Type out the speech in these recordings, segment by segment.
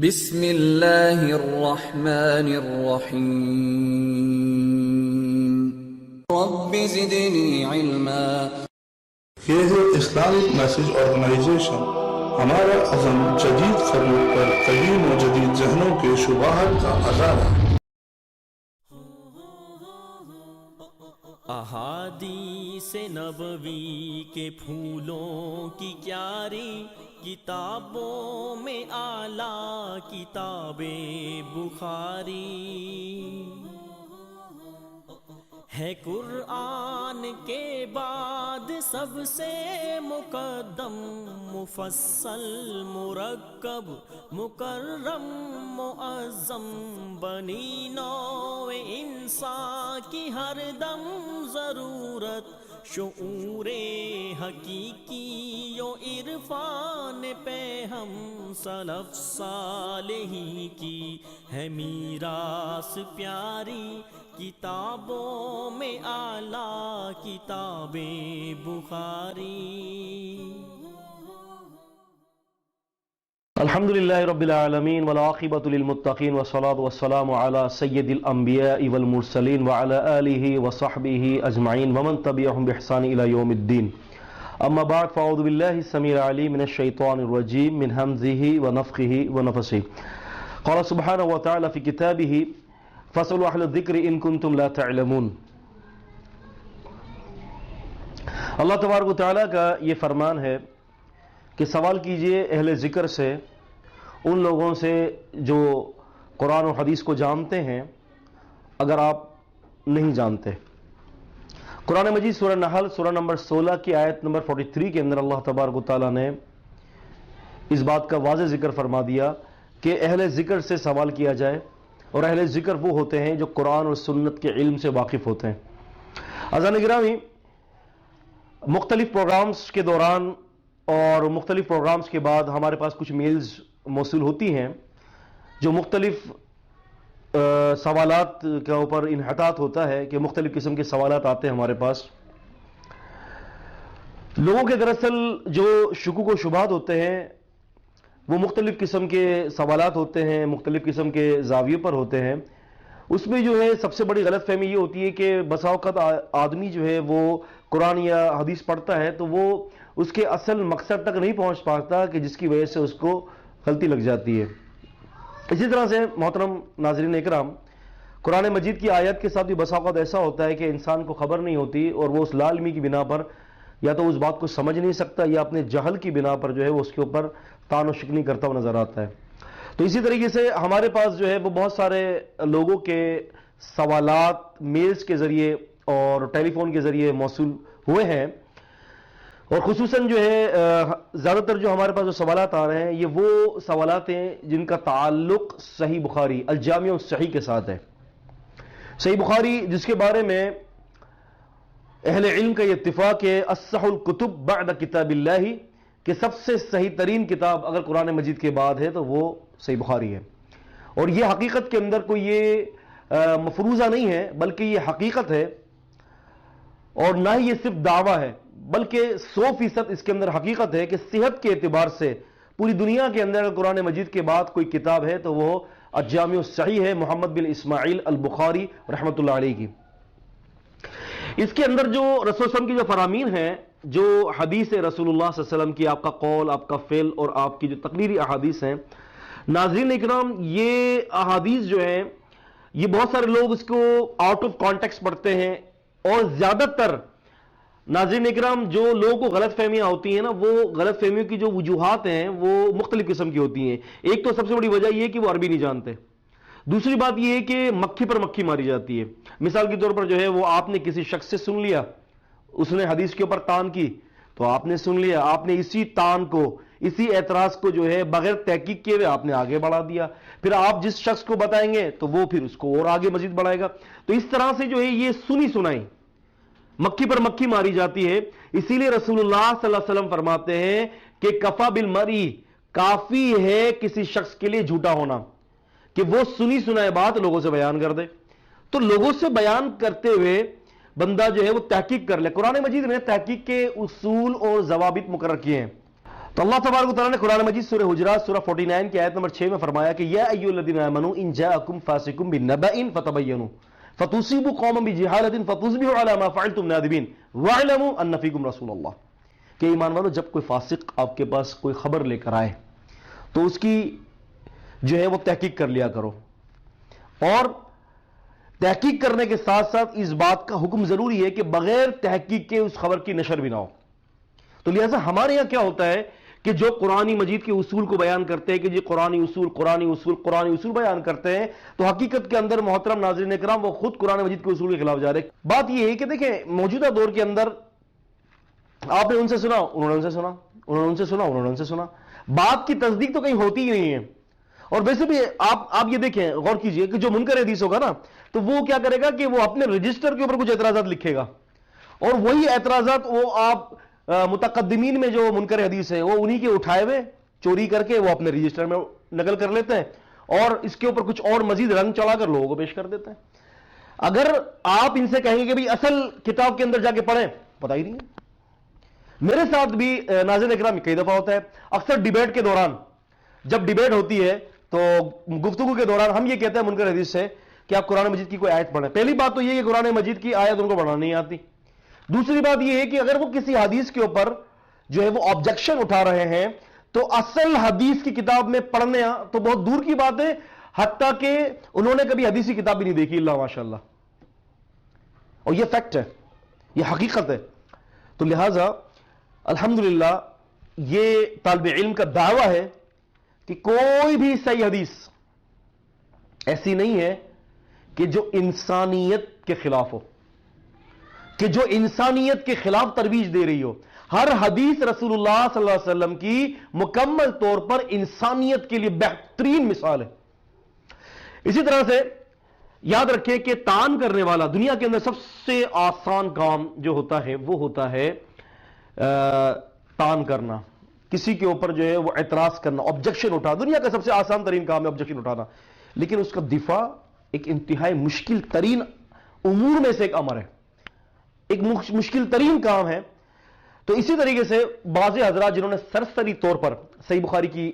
بسم اللہ الرحمن الرحیم رب زدنی علما۔ یہ ہے اسلامک میسج آرگنائزیشن۔ ہمارا عزم جدید قرن پر قدیم و جدید ذہنوں کے شبہات کا ازالہ۔ احادیث نبوی کے پھولوں کی کیاری، کتابوں میں اعلیٰ کتاب بخاری ہے، قرآن کے بعد سب سے مقدم، مفصل مرکب مکرم معظم، بنی نوع انسان کی ہر دم ضرورت، شعور حقیقی و عرفان پہ ہم سلف صالحین کی ہے میراث پیاری، کتابوں میں اعلیٰ کتاب بخاری۔ الحمدللہ رب العالمین والعاقبۃ للمتقین والصلاة والسلام علی سید الانبیاء والمرسلین وعلی آلہ وصحبہ اجمعین ومن تبعہم بإحسان الی یوم الدین، اما بعد فاعوذ باللہ السمیع العلیم من الشیطان الرجیم من ہمزہ ونفخہ ونفثہ۔ قال سبحانہ وتعالی فی کتابہ فاسألوا اہل الذکر ان کنتم لا تعلمون۔ اللہ تبارک و تعالیٰ کا یہ فرمان ہے کہ سوال کیجئے اہل ذکر سے، ان لوگوں سے جو قرآن و حدیث کو جانتے ہیں، اگر آپ نہیں جانتے۔ قرآن مجید سورہ نحل سورہ نمبر 16 کی آیت نمبر 43 کے اندر اللہ تبارک و تعالیٰ نے اس بات کا واضح ذکر فرما دیا کہ اہل ذکر سے سوال کیا جائے، اور اہل ذکر وہ ہوتے ہیں جو قرآن اور سنت کے علم سے واقف ہوتے ہیں۔ عزیزان گرامی، مختلف پروگرامز کے دوران اور مختلف پروگرامز کے بعد ہمارے پاس کچھ میلز موصول ہوتی ہیں جو مختلف سوالات کے اوپر انحطاط ہوتا ہے کہ مختلف قسم کے سوالات آتے ہیں ہمارے پاس۔ لوگوں کے دراصل جو شکوک و شبہات ہوتے ہیں وہ مختلف قسم کے سوالات ہوتے ہیں، مختلف قسم کے زاویوں پر ہوتے ہیں۔ اس میں جو ہے سب سے بڑی غلط فہمی یہ ہوتی ہے کہ بسا اوقات آدمی جو ہے وہ قرآن یا حدیث پڑھتا ہے تو وہ اس کے اصل مقصد تک نہیں پہنچ پاتا، کہ جس کی وجہ سے اس کو غلطی لگ جاتی ہے۔ اسی طرح سے محترم ناظرین اکرام، قرآن مجید کی آیت کے ساتھ بھی بسا اوقات ایسا ہوتا ہے کہ انسان کو خبر نہیں ہوتی اور وہ اس لال می کی بنا پر یا تو اس بات کو سمجھ نہیں سکتا یا اپنے جہل کی بنا پر جو ہے وہ اس کے اوپر طعن و شکنی کرتا ہوا نظر آتا ہے۔ تو اسی طریقے سے ہمارے پاس جو ہے وہ بہت سارے لوگوں کے سوالات میلز کے ذریعے اور ٹیلی فون کے ذریعے موصول ہوئے ہیں، اور خصوصاً جو ہے زیادہ تر جو ہمارے پاس جو سوالات آ رہے ہیں یہ وہ سوالات ہیں جن کا تعلق صحیح بخاری الجامع الصحیح کے ساتھ ہے۔ صحیح بخاری جس کے بارے میں اہل علم کا یہ اتفاق ہے اصح الکتب بعد کتاب اللہ، کہ سب سے صحیح ترین کتاب اگر قرآن مجید کے بعد ہے تو وہ صحیح بخاری ہے۔ اور یہ حقیقت کے اندر کوئی یہ مفروضہ نہیں ہے، بلکہ یہ حقیقت ہے، اور نہ ہی یہ صرف دعویٰ ہے بلکہ 100% اس کے اندر حقیقت ہے کہ صحت کے اعتبار سے پوری دنیا کے اندر اگر قرآن مجید کے بعد کوئی کتاب ہے تو وہ الجامع الصحیح ہے، محمد بن اسماعیل البخاری رحمۃ اللہ علیہ کی۔ اس کے اندر جو رسول صلی اللہ علیہ وسلم کی جو فرامین ہیں، جو حدیث رسول اللہ صلی اللہ علیہ وسلم کی، آپ کا قول، آپ کا فعل اور آپ کی جو تقریری احادیث ہیں، ناظرین اکرام یہ احادیث جو ہیں یہ بہت سارے لوگ اس کو آؤٹ آف کانٹیکسٹ پڑھتے ہیں، اور زیادہ تر ناظرین اکرام جو لوگوں کو غلط فہمیاں ہوتی ہیں نا، وہ غلط فہمیوں کی جو وجوہات ہیں وہ مختلف قسم کی ہوتی ہیں۔ ایک تو سب سے بڑی وجہ یہ ہے کہ وہ عربی نہیں جانتے، دوسری بات یہ ہے کہ مکھی پر مکھی ماری جاتی ہے۔ مثال کے طور پر جو ہے وہ آپ نے کسی شخص سے سن لیا، اس نے حدیث کے اوپر تان کی تو آپ نے سن لیا، آپ نے اسی تان کو، اسی اعتراض کو جو ہے بغیر تحقیق کیے ہوئے آپ نے آگے بڑھا دیا، پھر آپ جس شخص کو بتائیں گے تو وہ پھر اس کو اور آگے مزید بڑھائے گا۔ تو اس طرح سے جو ہے یہ سنی سنائی مکھی پر مکھی ماری جاتی ہے۔ اسی لیے رسول اللہ صلی اللہ علیہ وسلم فرماتے ہیں کہ کفا بالمرئی، کافی ہے کسی شخص کے لیے جھوٹا ہونا کہ وہ سنی سنائے بات لوگوں سے بیان کر دے۔ تو لوگوں سے بیان کرتے ہوئے بندہ جو ہے وہ تحقیق کر لے۔ قرآن مجید نے تحقیق کے اصول اور ضوابط مقرر کیے ہیں۔ تو اللہ تبارک و تعالیٰ نے قرآن مجید سورہ حجرات سورہ 49 کی آیت نمبر 6 میں فرمایا کہ یا ایھا الذین آمنوا ان جاءکم فاسق بنبأ فتبینوا فتصیبوا قوما بجہالۃ فتصبحوا علی ما فعلتم نادمین واعلموا ان فیکم رسول اللہ، کہ ایمان والو جب کوئی فاسق آپ کے پاس کوئی خبر لے کر آئے تو اس کی جو ہے وہ تحقیق کر لیا کرو، اور تحقیق کرنے کے ساتھ ساتھ اس بات کا حکم ضروری ہے کہ بغیر تحقیق کے اس خبر کی نشر بھی نہ ہو۔ تو لہذا ہمارے یہاں کیا ہوتا ہے کہ جو قرآن مجید کے اصول کو بیان کرتے ہیں کہ جی قرآنی اصول بیان کرتے ہیں، تو حقیقت کے اندر محترم ناظرین اکرام وہ خود قرآن مجید کے اصول کے خلاف جا رہے ہیں۔ بات یہ ہے کہ دیکھیں موجودہ دور کے اندر آپ نے ان سے سنا، انہوں نے ان سے سنا، انہوں نے ان سے سنا، انہوں نے ان سے سنا، بات کی تصدیق تو کہیں ہوتی ہی نہیں ہے۔ اور ویسے بھی آپ یہ دیکھیں، غور کیجئے کہ جو منکر حدیث ہوگا نا تو وہ کیا کرے گا کہ وہ اپنے رجسٹر کے اوپر کچھ اعتراضات لکھے گا، اور وہی اعتراضات وہ آپ متقدمین میں جو منکر حدیث ہیں وہ انہی کے اٹھائے ہوئے چوری کر کے وہ اپنے رجسٹر میں نقل کر لیتے ہیں، اور اس کے اوپر کچھ اور مزید رنگ چڑھا کر لوگوں کو پیش کر دیتے ہیں۔ اگر آپ ان سے کہیں گے کہ بھئی اصل کتاب کے اندر جا کے پڑھیں، پتہ ہی نہیں ہے۔ میرے ساتھ بھی ناظرین اکرام کئی دفعہ ہوتا ہے، اکثر ڈیبیٹ کے دوران جب ڈیبیٹ ہوتی ہے تو گفتگو کے دوران ہم یہ کہتے ہیں منکر حدیث سے کہ آپ قرآن مجید کی کوئی آیت پڑھیں۔ پہلی بات تو یہ ہے کہ قرآن مجید کی آیت ان کو پڑھنا نہیں آتی۔ دوسری بات یہ ہے کہ اگر وہ کسی حدیث کے اوپر جو ہے وہ آبجیکشن اٹھا رہے ہیں تو اصل حدیث کی کتاب میں پڑھنے تو بہت دور کی بات ہے، حتیٰ کہ انہوں نے کبھی حدیث کی کتاب بھی نہیں دیکھی، اللہ ماشاءاللہ، اور یہ فیکٹ ہے، یہ حقیقت ہے۔ تو لہٰذا الحمدللہ یہ طالب علم کا دعویٰ ہے کہ کوئی بھی صحیح حدیث ایسی نہیں ہے کہ جو انسانیت کے خلاف ہو، کہ جو انسانیت کے خلاف ترویج دے رہی ہو۔ ہر حدیث رسول اللہ صلی اللہ علیہ وسلم کی مکمل طور پر انسانیت کے لیے بہترین مثال ہے۔ اسی طرح سے یاد رکھیں کہ تان کرنے والا دنیا کے اندر سب سے آسان کام جو ہوتا ہے وہ ہوتا ہے تان کرنا، کسی کے اوپر جو ہے وہ اعتراض کرنا، آبجیکشن اٹھانا۔ دنیا کا سب سے آسان ترین کام ہے آبجیکشن اٹھانا، لیکن اس کا دفاع ایک انتہائی مشکل ترین امور میں سے ایک امر ہے، ایک مشکل ترین کام ہے۔ تو اسی طریقے سے بعض حضرات جنہوں نے سرسری طور پر صحیح بخاری کی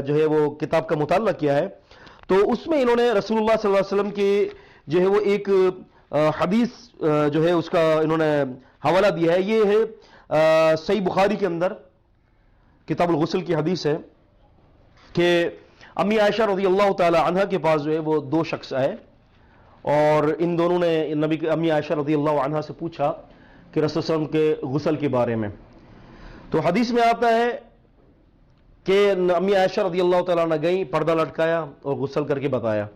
جو ہے وہ کتاب کا مطالعہ کیا ہے، تو اس میں انہوں نے رسول اللہ صلی اللہ علیہ وسلم کے جو ہے وہ ایک حدیث جو ہے اس کا انہوں نے حوالہ دیا ہے۔ یہ ہے صحیح بخاری کے اندر کتاب الغسل کی حدیث ہے کہ امی عائشہ رضی اللہ تعالی عنہ کے پاس جو ہے وہ دو شخص آئے، اور ان دونوں نے امی عائشہ رضی اللہ عنہ سے پوچھا کہ رسول صلی اللہ علیہ وسلم کے غسل کے بارے میں۔ تو حدیث میں آتا ہے کہ امی عائشہ رضی اللہ تعالیٰ عنہ گئیں، پردہ لٹکایا اور غسل کر کے بتایا۔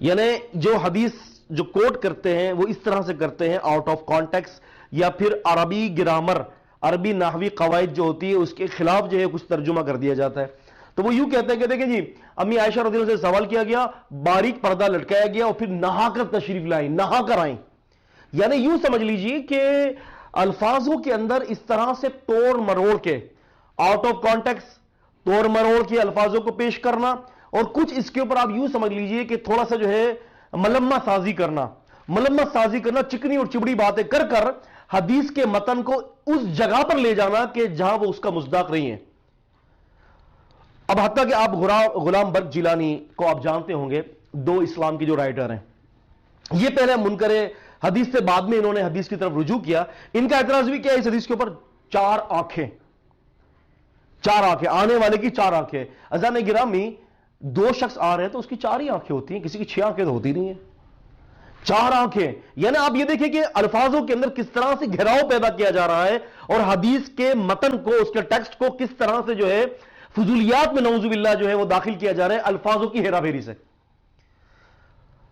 یعنی جو حدیث جو کوٹ کرتے ہیں وہ اس طرح سے کرتے ہیں آؤٹ آف کانٹیکس، یا پھر عربی گرامر، عربی نحوی قواعد جو ہوتی ہے اس کے خلاف جو ہے کچھ ترجمہ کر دیا جاتا ہے۔ تو وہ یوں کہتے ہیں کہ دیکھیں جی امی عائشہ رضی اللہ عنہ سے سوال کیا گیا، باریک پردہ لٹکایا گیا اور پھر نہا کر تشریف لائیں، نہا کر آئیں۔ یعنی یوں سمجھ لیجئے کہ الفاظوں کے اندر اس طرح سے توڑ مروڑ کے، آؤٹ آف کانٹیکس توڑ مروڑ کے الفاظوں کو پیش کرنا، اور کچھ اس کے اوپر آپ یوں سمجھ لیجئے کہ تھوڑا سا جو ہے ملمہ سازی کرنا، چکنی اور چبڑی باتیں کر کر حدیث کے متن کو اس جگہ پر لے جانا کہ جہاں وہ اس کا مصداق نہیں ہے۔ اب حتیٰ کہ آپ غلام برق جیلانی کو آپ جانتے ہوں گے، دو اسلام کے جو رائٹر ہیں، یہ پہلے منکر حدیث سے بعد میں انہوں نے حدیث کی طرف رجوع کیا۔ ان کا اعتراض بھی کیا اس حدیث کے اوپر، چار آنکھیں، آنے والے کی چار آنکھیں۔ عزیزان گرامی، دو شخص آ رہے ہیں تو اس کی چار ہی آنکھیں ہوتی ہیں، کسی کی 6 آنکھیں تو ہوتی نہیں ہیں، 4 آنکھیں۔ یعنی آپ یہ دیکھیں کہ الفاظوں کے اندر کس طرح سے گھیراؤ پیدا کیا جا رہا ہے، اور حدیث کے متن کو، اس کے ٹیکسٹ کو کس طرح سے جو ہے فضولیات میں نعوذ باللہ جو ہے وہ داخل کیا جا رہا ہے الفاظوں کی ہیرا پھیری سے۔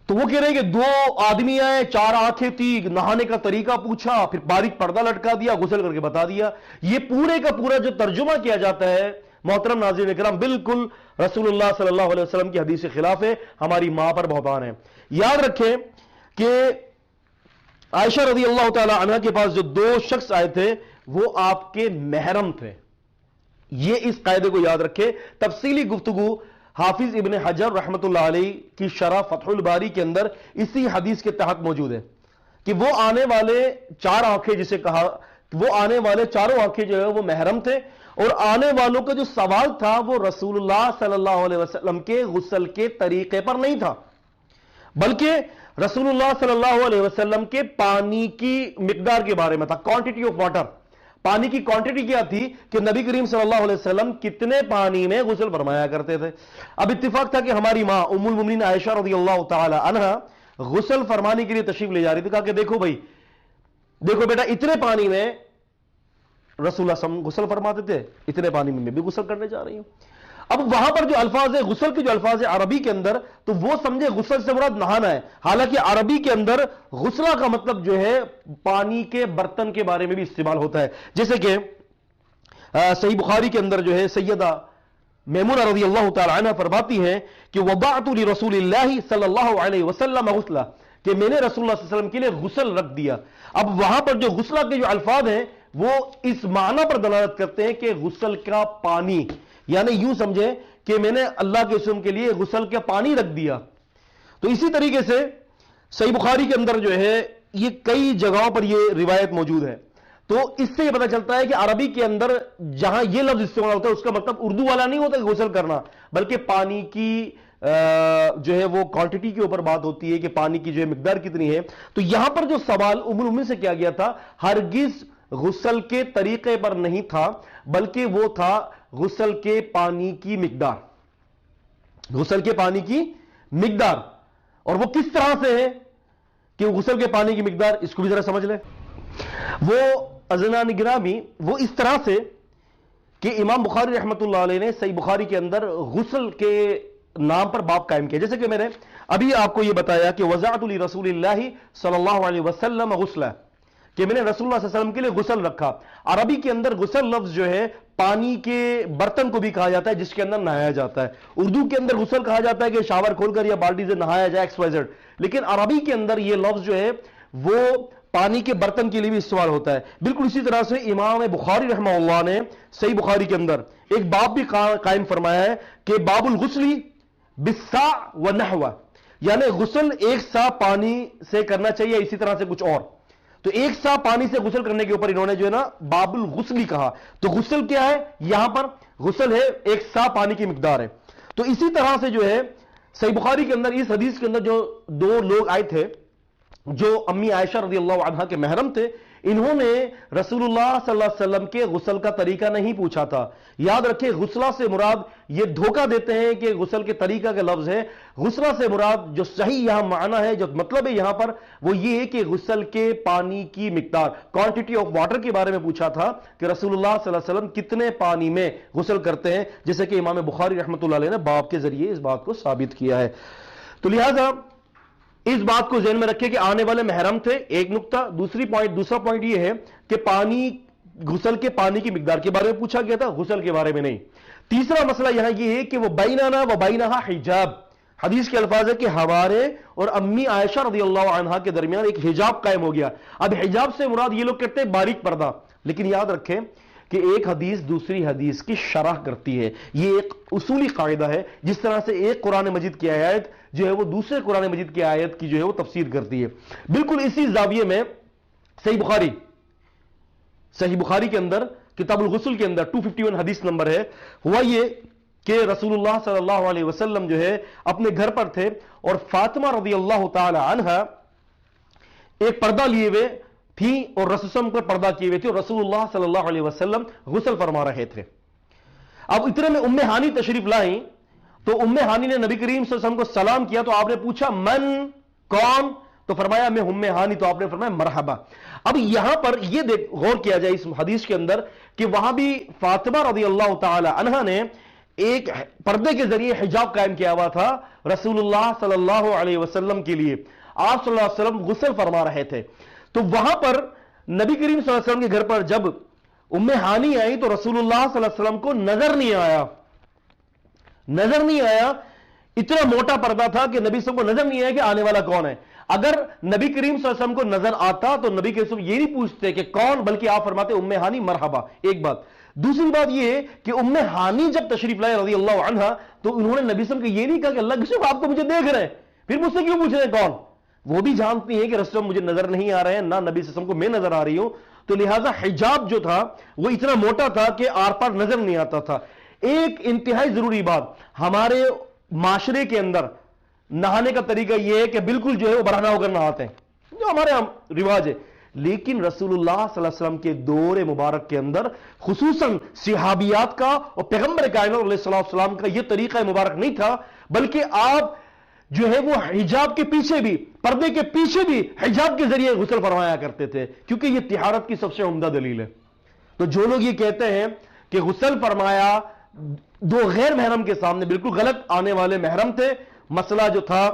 تو وہ کہہ رہے ہیں کہ 2 آدمی آئے، 4 آنکھیں تھی، نہانے کا طریقہ پوچھا، پھر باریک پردہ لٹکا دیا، غسل کر کے بتا دیا۔ یہ پورے کا پورا جو ترجمہ کیا جاتا ہے محترم ناظرین اکرام، بالکل رسول اللہ صلی اللہ علیہ وسلم کی حدیث کے خلاف ہے، ہماری ماں پر بہتان ہے۔ یاد رکھیں کہ عائشہ رضی اللہ تعالی عنہ کے پاس جو 2 شخص آئے تھے وہ آپ کے محرم تھے۔ یہ اس قاعدے کو یاد رکھیں۔ تفصیلی گفتگو حافظ ابن حجر رحمت اللہ علیہ کی شرح فتح الباری کے اندر اسی حدیث کے تحت موجود ہے کہ وہ آنے والے 4 آنکھیں جسے کہا، وہ آنے والے چاروں آنکھیں جو ہے وہ محرم تھے، اور آنے والوں کا جو سوال تھا وہ رسول اللہ صلی اللہ علیہ وسلم کے غسل کے طریقے پر نہیں تھا، بلکہ رسول اللہ صلی اللہ علیہ وسلم کے پانی کی مقدار کے بارے میں تھا، کوانٹٹی آف واٹر، پانی کی کوانٹٹی کیا تھی کہ نبی کریم صلی اللہ علیہ وسلم کتنے پانی میں غسل فرمایا کرتے تھے۔ اب اتفاق تھا کہ ہماری ماں ام المومنین عائشہ رضی اللہ تعالی عنہا غسل فرمانے کے لیے تشریف لے جا رہی تھی، کہا کہ دیکھو بھائی، دیکھو بیٹا، اتنے پانی میں رسول اللہ صلی اللہ علیہ وسلم غسل فرماتے تھے، اتنے پانی میں بھی غسل کرنے جا رہی ہوں۔ اب وہاں پر جو الفاظ ہے غسل کے، جو الفاظ ہے عربی کے اندر، تو وہ سمجھے غسل سے مراد نہانا ہے، حالانکہ عربی کے اندر غسلہ کا مطلب جو ہے پانی کے برتن کے بارے میں بھی استعمال ہوتا ہے، جیسے کہ صحیح بخاری کے اندر جو ہے سیدہ میمونہ رضی اللہ تعالی عنہ فرماتی ہیں کہ وضعت لرسول اللہ صلی اللہ علیہ وسلم غسلہ، کہ میں نے رسول اللہ صلی اللہ علیہ وسلم کے لیے غسل رکھ دیا۔ اب وہاں پر جو غسلہ کے جو الفاظ ہیں وہ اس معنی پر دلالت کرتے ہیں کہ غسل کا پانی، یعنی یوں سمجھے کہ میں نے اللہ کے اسم کے لیے غسل کا پانی رکھ دیا۔ تو اسی طریقے سے صحیح بخاری کے اندر جو ہے یہ کئی جگہوں پر یہ روایت موجود ہے، تو اس سے یہ پتہ چلتا ہے کہ عربی کے اندر جہاں یہ لفظ استعمال ہوتا ہے اس کا مطلب اردو والا نہیں ہوتا کہ غسل کرنا، بلکہ پانی کی جو ہے وہ کوانٹٹی کے اوپر بات ہوتی ہے کہ پانی کی جو ہے مقدار کتنی ہے۔ تو یہاں پر جو سوال ام المومنین سے کیا گیا تھا ہرگز غسل کے طریقے پر نہیں تھا، بلکہ وہ تھا غسل کے پانی کی مقدار، غسل کے پانی کی مقدار، اور وہ کس طرح سے ہے کہ غسل کے پانی کی مقدار، اس کو بھی ذرا سمجھ لیں۔ وہ عزیزان گرامی، وہ اس طرح سے کہ امام بخاری رحمۃ اللہ علیہ نے صحیح بخاری کے اندر غسل کے نام پر باب قائم کیا، جیسے کہ میں نے ابھی آپ کو یہ بتایا کہ وضعت لرسول اللہ صلی اللہ علیہ وسلم غسلہ، کہ میں نے رسول اللہ صلی اللہ علیہ وسلم کے لیے غسل رکھا۔ عربی کے اندر غسل لفظ جو ہے پانی کے برتن کو بھی کہا جاتا ہے جس کے اندر نہایا جاتا ہے، اردو کے اندر غسل کہا جاتا ہے کہ شاور کھول کر یا بالٹی سے نہایا جائے XYZ، لیکن عربی کے اندر یہ لفظ جو ہے وہ پانی کے برتن کے لیے بھی استعمال ہوتا ہے۔ بالکل اسی طرح سے امام بخاری رحمہ اللہ نے صحیح بخاری کے اندر ایک باب بھی قائم فرمایا ہے کہ باب الغسل بالساع ونحو، یعنی غسل ایک سا پانی سے کرنا چاہیے، اسی طرح سے کچھ اور، تو ایک سا پانی سے غسل کرنے کے اوپر انہوں نے جو ہے نا باب الغسل کہا۔ تو غسل کیا ہے؟ یہاں پر غسل ہے ایک سا پانی کی مقدار ہے۔ تو اسی طرح سے جو ہے صحیح بخاری کے اندر اس حدیث کے اندر جو دو لوگ آئے تھے جو امی عائشہ رضی اللہ عنہا کے محرم تھے، انہوں نے رسول اللہ صلی اللہ علیہ وسلم کے غسل کا طریقہ نہیں پوچھا تھا۔ یاد رکھیں غسلہ سے مراد، یہ دھوکہ دیتے ہیں کہ غسل کے طریقہ کا لفظ ہے، غسلہ سے مراد جو صحیح یہاں معنی ہے، جو مطلب ہے یہاں پر وہ یہ ہے کہ غسل کے پانی کی مقدار، کوانٹٹی آف واٹر کے بارے میں پوچھا تھا کہ رسول اللہ صلی اللہ علیہ وسلم کتنے پانی میں غسل کرتے ہیں، جیسے کہ امام بخاری رحمۃ اللہ علیہ نے باب کے ذریعے اس بات کو ثابت کیا ہے۔ تو لہذا اس بات کو ذہن میں رکھیں کہ آنے والے محرم تھے، ایک نقطہ۔ دوسرا پوائنٹ یہ ہے کہ پانی، غسل کے پانی کی مقدار کے بارے میں پوچھا گیا تھا، غسل کے بارے میں نہیں۔ تیسرا مسئلہ یہاں یہ ہے کہ وہ بیننا و بینہا حجاب، حدیث کے الفاظ ہے کہ ہمارے اور امی عائشہ رضی اللہ عنہا کے درمیان ایک حجاب قائم ہو گیا۔ اب حجاب سے مراد یہ لوگ کہتے ہیں باریک پردہ، لیکن یاد رکھیں کہ ایک حدیث دوسری حدیث کی شرح کرتی ہے، یہ ایک اصولی قاعدہ ہے۔ جس طرح سے ایک قرآن مجید کی آیت جو ہے وہ دوسرے قرآن مجید کی آیت کی جو ہے وہ تفسیر کرتی ہے۔ بالکل اسی زاویے میں صحیح بخاری کے اندر کتاب الغسل کے اندر 251 حدیث نمبر ہے، ہوا یہ کہ رسول اللہ صلی اللہ علیہ وسلم جو ہے اپنے گھر پر تھے اور فاطمہ رضی اللہ تعالی عنہا ایک پردہ لیے ہوئے تھی اور رسول اللہ پر پردہ کیے ہوئے تھے، اور رسول اللہ صلی اللہ علیہ وسلم غسل فرما رہے تھے۔ اب اتنے میں ام ہانی تشریف لائیں تو ام ہانی نے نبی کریم صلی اللہ علیہ وسلم کو سلام کیا، تو آپ نے پوچھا من، کون؟ تو فرمایا میں ام ہانی، تو آپ نے فرمایا مرحبا۔ اب یہاں پر یہ غور کیا جائے اس حدیث کے اندر کہ وہاں بھی فاطمہ رضی اللہ تعالی عنہا نے ایک پردے کے ذریعے حجاب قائم کیا ہوا تھا رسول اللہ صلی اللہ علیہ وسلم کے لیے، آپ صلی اللہ علیہ وسلم غسل فرما رہے تھے۔ تو وہاں پر نبی کریم صلی اللہ علیہ وسلم کے گھر پر جب ام ہانی آئی تو رسول اللہ صلی اللہ علیہ وسلم کو نظر نہیں آیا، اتنا موٹا پردہ تھا کہ نبی صلی اللہ علیہ وسلم کو نظر نہیں آیا کہ آنے والا کون ہے۔ اگر نبی کریم صلی اللہ علیہ وسلم کو نظر آتا تو نبی کریم صلی اللہ علیہ وسلم یہ نہیں پوچھتے کہ کون، بلکہ آپ فرماتے ام ہانی مرحبا، ایک بات۔ دوسری بات یہ ہے کہ ام ہانی جب تشریف لائے رضی اللہ عنہا تو انہوں نے نبی صلی اللہ علیہ وسلم کو یہ نہیں کہا کہ اللہ کے رسول آپ تو مجھے دیکھ رہے ہیں، پھر مجھ سے کیوں پوچھ رہے ہیں کون؟ وہ بھی جانتی ہیں کہ رسول مجھے نظر نہیں آ رہے ہیں، نہ نبی صلی اللہ علیہ وسلم کو میں نظر آ رہی ہوں، تو لہٰذا حجاب جو تھا وہ اتنا موٹا تھا کہ آر پار نظر نہیں آتا تھا. ایک انتہائی ضروری بات، ہمارے معاشرے کے اندر نہانے کا طریقہ یہ ہے کہ بالکل جو ہے وہ برہنہ ہو کر نہاتے ہیں، جو ہمارے یہاں رواج ہے. لیکن رسول اللہ صلی اللہ علیہ وسلم کے دور مبارک کے اندر خصوصاً صحابیات کا اور پیغمبر کائنات علیہ السلام کا یہ طریقہ مبارک نہیں تھا، بلکہ آپ جو ہے وہ حجاب کے پیچھے بھی، پردے کے پیچھے بھی حجاب کے ذریعے غسل فرمایا کرتے تھے، کیونکہ یہ طہارت کی سب سے عمدہ دلیل ہے. تو جو لوگ یہ کہتے ہیں کہ غسل فرمایا دو غیر محرم کے سامنے، بالکل غلط آنے والے محرم تھے. مسئلہ جو تھا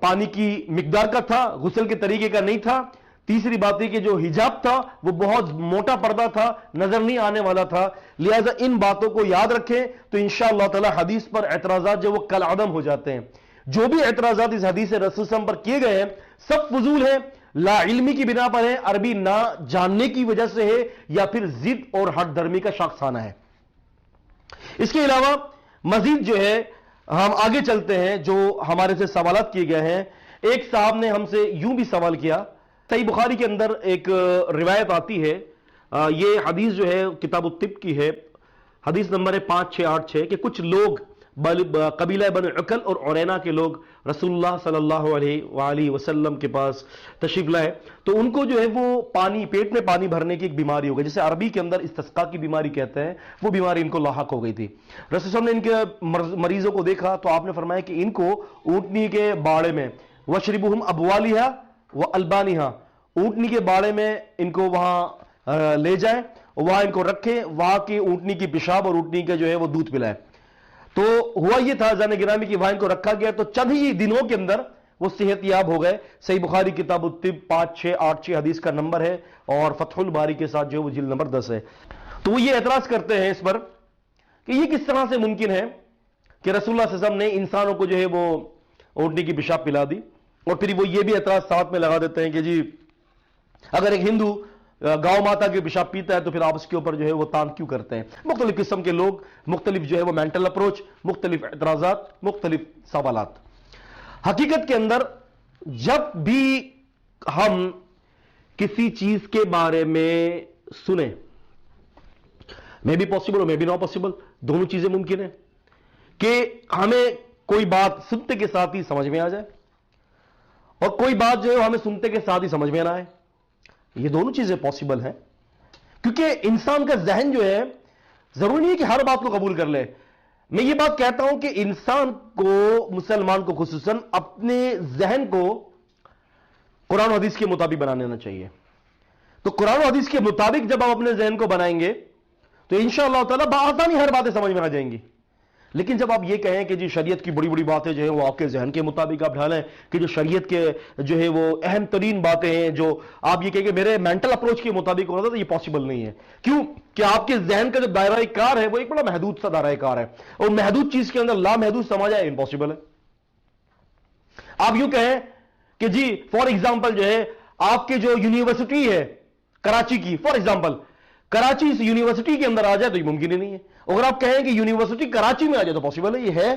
پانی کی مقدار کا تھا، غسل کے طریقے کا نہیں تھا. تیسری بات ہے کہ جو حجاب تھا وہ بہت موٹا پردہ تھا، نظر نہیں آنے والا تھا. لہذا ان باتوں کو یاد رکھیں تو انشاءاللہ تعالی حدیث پر اعتراضات جو وہ کل عدم ہو جاتے ہیں. جو بھی اعتراضات اس حدیث رسول صلی اللہ علیہ وسلم پر کیے گئے ہیں سب فضول ہیں، لا علمی کی بنا پر ہے، عربی نہ جاننے کی وجہ سے ہے، یا پھر ضد اور ہٹ دھرمی کا شاخسانہ ہے. اس کے علاوہ مزید جو ہے ہم آگے چلتے ہیں، جو ہمارے سے سوالات کیے گئے ہیں. ایک صاحب نے ہم سے یوں بھی سوال کیا، صحیح بخاری کے اندر ایک روایت آتی ہے، یہ حدیث جو ہے کتاب الطب کی ہے، حدیث نمبر ہے 5686 کہ کچھ لوگ قبیلہ بن عقل اور عرینا کے لوگ رسول اللہ صلی اللہ علیہ وآلہ وسلم کے پاس تشریف لائے، تو ان کو جو ہے وہ پانی، پیٹ میں پانی بھرنے کی ایک بیماری ہو گئی، جسے عربی کے اندر استسقاء کی بیماری کہتے ہیں، وہ بیماری ان کو لاحق ہو گئی تھی. رسول صلی اللہ علیہ وسلم نے ان کے مریضوں کو دیکھا تو آپ نے فرمایا کہ ان کو اونٹنی کے باڑے میں وَشْرِبُهُمْ أَبْوَالِهَا وَأَلْبَانِهَا، اونٹنی کے باڑے میں ان کو وہاں لے جائیں، وہاں ان کو رکھیں، وہاں کی اونٹنی کی پیشاب اور اونٹنی کا جو ہے وہ دودھ پلائیں. تو ہوا یہ تھا زان گرامی کی وہاں ان کو رکھا گیا تو چند ہی دنوں کے اندر وہ صحت یاب ہو گئے. صحیح بخاری کتاب الطب 5686 حدیث کا نمبر ہے، اور فتح الباری کے ساتھ جو وہ جلد نمبر 10 ہے. تو وہ یہ اعتراض کرتے ہیں اس پر کہ یہ کس طرح سے ممکن ہے کہ رسول اللہ صلی اللہ علیہ وسلم نے انسانوں کو جو ہے وہ اونٹنی کی پیشاب پلا دی. اور پھر وہ یہ بھی اعتراض ساتھ میں لگا دیتے ہیں کہ جی اگر ایک ہندو گاؤں ماتا کے پیشاب پیتا ہے تو پھر آپ اس کے اوپر جو ہے وہ تان کیوں کرتے ہیں. مختلف قسم کے لوگ، مختلف جو ہے وہ مینٹل اپروچ، مختلف اعتراضات، مختلف سوالات. حقیقت کے اندر جب بھی ہم کسی چیز کے بارے میں سنیں، میں بھی پاسبل اور میں بھی ناٹ پاسبل، دونوں چیزیں ممکن ہیں کہ ہمیں کوئی بات سنتے کے ساتھ ہی سمجھ میں آ جائے اور کوئی بات جو ہے ہمیں سنتے کے ساتھ ہی سمجھ میں نہ آئے. یہ دونوں چیزیں پاسبل ہیں، کیونکہ انسان کا ذہن جو ہے ضروری نہیں ہے کہ ہر بات کو قبول کر لے. میں یہ بات کہتا ہوں کہ انسان کو، مسلمان کو خصوصاً، اپنے ذہن کو قرآن و حدیث کے مطابق بنا لینا چاہیے. تو قرآن و حدیث کے مطابق جب آپ اپنے ذہن کو بنائیں گے تو انشاءاللہ تعالیٰ بآسانی ہر باتیں سمجھ میں آ جائیں گی. لیکن جب آپ یہ کہیں کہ جی شریعت کی بڑی بڑی باتیں جو ہیں وہ آپ کے ذہن کے مطابق آپ ڈھالیں، کہ جو شریعت کے جو ہے وہ اہم ترین باتیں ہیں جو آپ یہ کہیں کہ میرے مینٹل اپروچ کے مطابق ہونا تھا، تو یہ پاسبل نہیں ہے. کیوں کہ آپ کے ذہن کا جو دائرہ کار ہے وہ ایک بڑا محدود سا دائرہ کار ہے، اور محدود چیز کے اندر لامحدود سمجھ آئے امپاسبل ہے. آپ یوں کہیں کہ جی فار ایگزامپل جو ہے آپ کے جو یونیورسٹی ہے کراچی کی، فار ایگزامپل کراچی اس یونیورسٹی کے اندر آ جائے تو یہ ممکن ہی نہیں ہے. اگر آپ کہیں کہ یونیورسٹی کراچی میں آ جائے تو پاسبل ہے، یہ ہے.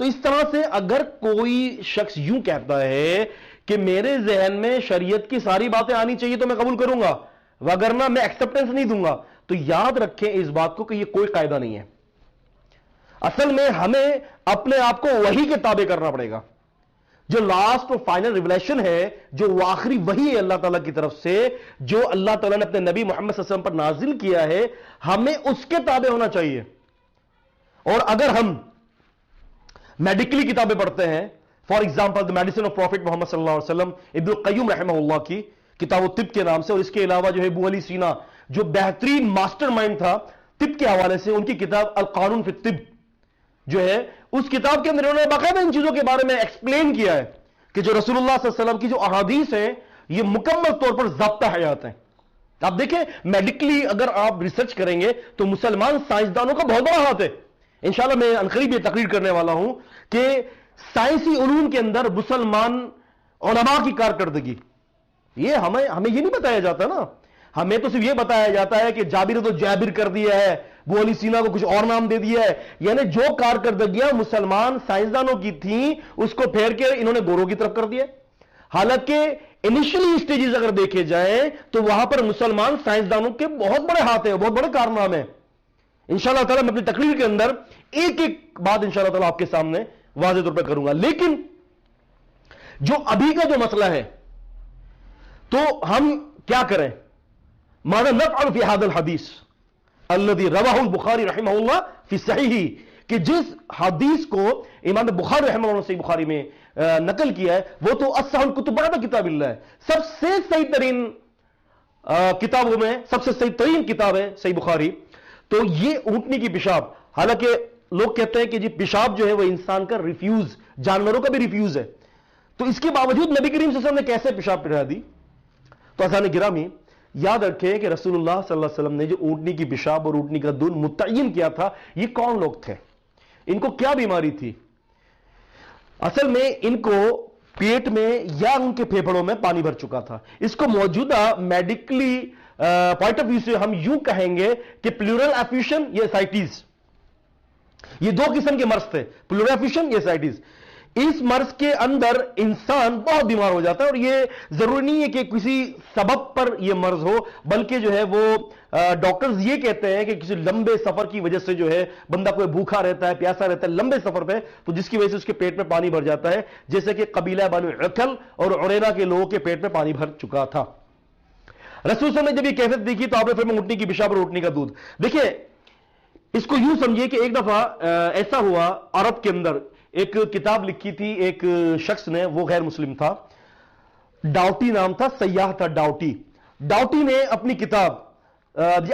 تو اس طرح سے اگر کوئی شخص یوں کہتا ہے کہ میرے ذہن میں شریعت کی ساری باتیں آنی چاہیے تو میں قبول کروں گا، وگرنہ میں ایکسپٹنس نہیں دوں گا، تو یاد رکھیں اس بات کو کہ یہ کوئی قاعدہ نہیں ہے. اصل میں ہمیں اپنے آپ کو وحی کے تابع کرنا پڑے گا. جو لاسٹ اور فائنل ریولیشن ہے، جو وہ آخری وحی ہے اللہ تعالیٰ کی طرف سے، جو اللہ تعالیٰ نے اپنے نبی محمد صلی اللہ علیہ وسلم پر نازل کیا ہے، ہمیں اس کے تابع ہونا چاہیے. اور اگر ہم میڈیکلی کتابیں پڑھتے ہیں، for example the medicine of prophet Muhammad صلی اللہ علیہ وسلم، ابن القیم رحمہ اللہ کی کتاب الطب کے نام سے، اور اس کے علاوہ جو ہے ابو علی سینا جو بہترین ماسٹر مائنڈ تھا طب کے حوالے سے، ان کی کتاب القانون فی الطب جو ہے، اس کتاب کے اندر انہوں نے باقاعدہ ان چیزوں کے بارے میں ایکسپلین کیا ہے کہ جو رسول اللہ صلی اللہ علیہ وسلم کی جو احادیث ہیں یہ مکمل طور پر ضابطہ حیات ہیں. آپ دیکھیں میڈیکلی اگر آپ ریسرچ کریں گے تو مسلمان سائنسدانوں کا بہت بڑا ہاتھ ہے. انشاءاللہ میں عنقریب یہ تقریر کرنے والا ہوں کہ سائنسی علوم کے اندر مسلمان علماء کی کارکردگی، یہ ہمیں یہ نہیں بتایا جاتا نا. ہمیں تو صرف یہ بتایا جاتا ہے کہ جابر نے تو جابر کر دیا ہے، ابو علی سینا کو کچھ اور نام دے دیا ہے. یعنی جو کارکردگیاں مسلمان سائنسدانوں کی تھیں اس کو پھیر کے انہوں نے گوروں کی طرف کر دیا. حالانکہ انیشلی سٹیجز اگر دیکھے جائیں تو وہاں پر مسلمان سائنسدانوں کے بہت بڑے ہاتھ ہیں, بہت بڑے کارنامے ہیں. انشاءاللہ تعالیٰ میں اپنی تقریر کے اندر ایک ایک بات انشاءاللہ تعالیٰ آپ کے سامنے واضح طور پہ کروں گا. لیکن جو ابھی کا جو مسئلہ ہے تو ہم کیا کریں؟ ماذا نفعل فی هذا الحدیث الذي رواه البخاری رحمہ اللہ فی صحیح, کہ جس حدیث کو امام بخاری رحمہ اللہ نے صحیح بخاری میں نقل کیا ہے وہ تو اصح الکتب بعد کتاب اللہ ہے, سب سے صحیح ترین کتابوں میں سب سے صحیح ترین کتاب ہے صحیح بخاری. تو یہ اونٹنی کی پیشاب, حالانکہ لوگ کہتے ہیں کہ جی پیشاب جو ہے وہ انسان کا ریفیوز, جانوروں کا بھی ریفیوز ہے, تو اس کے باوجود نبی کریم صلی اللہ علیہ وسلم نے کیسے پیشاب پڑھا دی؟ تو اساتذہ گرامی یاد رکھیں کہ رسول اللہ صلی اللہ علیہ وسلم نے جو اونٹنی کی پیشاب اور اونٹنی کا دودھ متعین کیا تھا, یہ کون لوگ تھے, ان کو کیا بیماری تھی؟ اصل میں ان کو پیٹ میں یا ان کے پھیپھڑوں میں پانی بھر چکا تھا. اس کو موجودہ میڈیکلی پوائنٹ آف ویو سے ہم یوں کہیں گے کہ پلورل ایفیوشن یا اسائٹیز, یہ دو قسم کے مرض تھے, پلورل ایفیوشن یا اسائٹیز. اس مرض کے اندر انسان بہت بیمار ہو جاتا ہے, اور یہ ضروری نہیں ہے کہ کسی سبب پر یہ مرض ہو, بلکہ جو ہے وہ ڈاکٹرز یہ کہتے ہیں کہ کسی لمبے سفر کی وجہ سے جو ہے بندہ کوئی بھوکا رہتا ہے, پیاسا رہتا ہے لمبے سفر پہ, تو جس کی وجہ سے اس کے پیٹ میں پانی بھر جاتا ہے, جیسے کہ قبیلہ بنو عقل اور عرینا کے لوگوں کے پیٹ میں پانی بھر چکا تھا. رسول صلی اللہ علیہ وسلم نے جب یہ کیفیت دیکھی تو آپ نے فرمایا اونٹنی کی پیشاب اور اونٹنی کا دودھ. دیکھیں اس کو یوں سمجھیے کہ ایک دفعہ ایسا ہوا, عرب کے اندر ایک کتاب لکھی تھی ایک شخص نے, وہ غیر مسلم تھا, ڈاؤٹی نام تھا, سیاح تھا ڈاؤٹی. ڈاؤٹی نے اپنی کتاب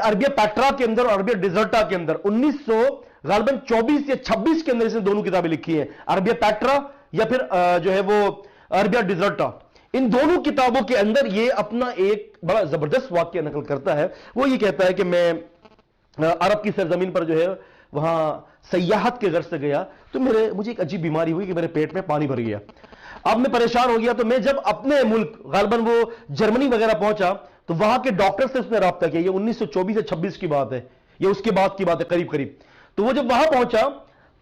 عربیہ پیٹرا کے اندر اور عربیہ ڈیزرٹا کے اندر 1924 یا 26 کے اندر اس نے دونوں کتابیں لکھی ہیں, عربیہ پیٹرا یا پھر جو ہے وہ عربیہ ڈیزرٹا. ان دونوں کتابوں کے اندر یہ اپنا ایک بڑا زبردست واقعہ نقل کرتا ہے. وہ یہ کہتا ہے کہ میں عرب کی سرزمین پر جو ہے وہاں سیاحت کے غرض سے گیا تو مجھے ایک عجیب بیماری ہوئی کہ میرے پیٹ میں پانی بھر گیا. اب میں پریشان ہو گیا, تو میں جب اپنے ملک غالباً وہ جرمنی وغیرہ پہنچا تو وہاں کے ڈاکٹر سے اس نے رابطہ کیا. یہ 1924 یا 26 کی بات ہے, یہ اس کے بعد کی بات ہے قریب قریب. تو وہ جب وہاں پہنچا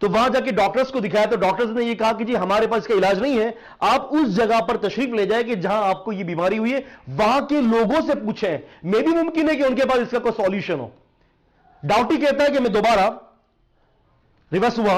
تو وہاں جا کے ڈاکٹرز کو دکھایا تو ڈاکٹرز نے یہ کہا کہ جی ہمارے پاس اس کا علاج نہیں ہے, آپ اس جگہ پر تشریف لے جائیں کہ جہاں آپ کو یہ بیماری ہوئی ہے, وہاں کے لوگوں سے پوچھیں, میں بھی ممکن ہے کہ ان کے پاس اس کا کوئی سولوشن ہو. ڈاؤٹی کہتا ہے کہ میں دوبارہ ریورس ہوا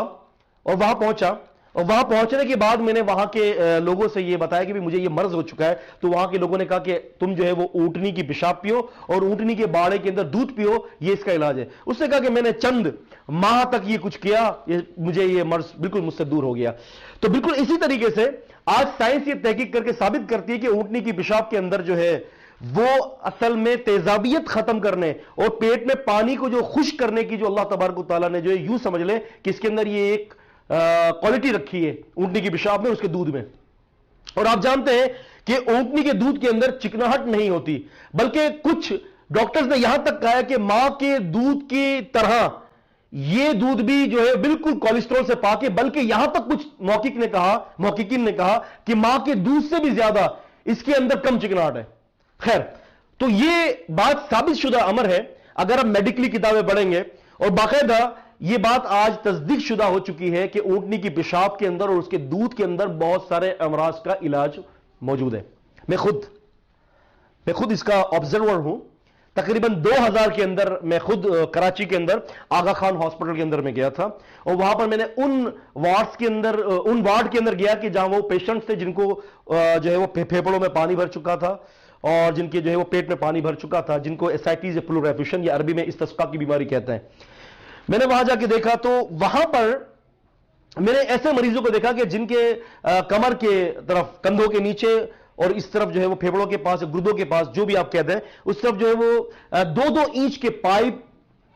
اور وہاں پہنچا, اور وہاں پہنچنے کے بعد میں نے وہاں کے لوگوں سے یہ بتایا کہ مجھے یہ مرض ہو چکا ہے. تو وہاں کے لوگوں نے کہا کہ تم جو ہے وہ اونٹنی کی پیشاب پیو اور اونٹنی کے باڑے کے اندر دودھ پیو, یہ اس کا علاج ہے. اس نے کہا کہ میں نے چند ماہ تک یہ کچھ کیا, مجھے یہ مرض بالکل مجھ سے دور ہو گیا. تو بالکل اسی طریقے سے آج سائنس یہ تحقیق کر کے ثابت کرتی ہے کہ اونٹنی کی پیشاب کے اندر جو ہے وہ اصل میں تیزابیت ختم کرنے اور پیٹ میں پانی کو جو خشک کرنے کی جو اللہ تبارک و تعالیٰ نے جو ہے یوں سمجھ لیں کہ اس کے اندر یہ ایک کوالٹی رکھی ہے اونٹنی کی پیشاب میں, اس کے دودھ میں. اور آپ جانتے ہیں کہ اونٹنی کے دودھ کے اندر چکناہٹ نہیں ہوتی, بلکہ کچھ ڈاکٹرز نے یہاں تک کہا کہ ماں کے دودھ کی طرح یہ دودھ بھی جو ہے بالکل کولیسٹرول سے پاک ہے, بلکہ یہاں تک کچھ محققین نے کہا کہ ماں کے دودھ سے بھی زیادہ اس کے اندر کم چکناہٹ ہے. خیر, تو یہ بات ثابت شدہ امر ہے اگر ہم میڈیکلی کتابیں پڑھیں گے, اور باقاعدہ یہ بات آج تصدیق شدہ ہو چکی ہے کہ اونٹنی کی پیشاب کے اندر اور اس کے دودھ کے اندر بہت سارے امراض کا علاج موجود ہے. میں خود اس کا آبزرور ہوں. تقریباً 2000 کے اندر میں خود کراچی کے اندر آغا خان ہاسپٹل کے اندر میں گیا تھا, اور وہاں پر میں نے ان وارڈ کے اندر گیا کہ جہاں وہ پیشنٹس تھے جن کو جو ہے وہ پھیپھڑوں میں پانی بھر چکا تھا اور جن کے جو ہے وہ پیٹ میں پانی بھر چکا تھا, جن کو اسائٹیز یا پلورل ایفیوشن یا عربی میں استسقاء کی بیماری کہتے ہیں. میں نے وہاں جا کے دیکھا تو وہاں پر میں نے ایسے مریضوں کو دیکھا کہ جن کے کمر کے طرف, کندھوں کے نیچے اور اس طرف جو ہے وہ پھیپھڑوں کے پاس, گردوں کے پاس, جو بھی آپ کہتے ہیں, اس طرف جو ہے وہ 2-2 انچ کے پائپ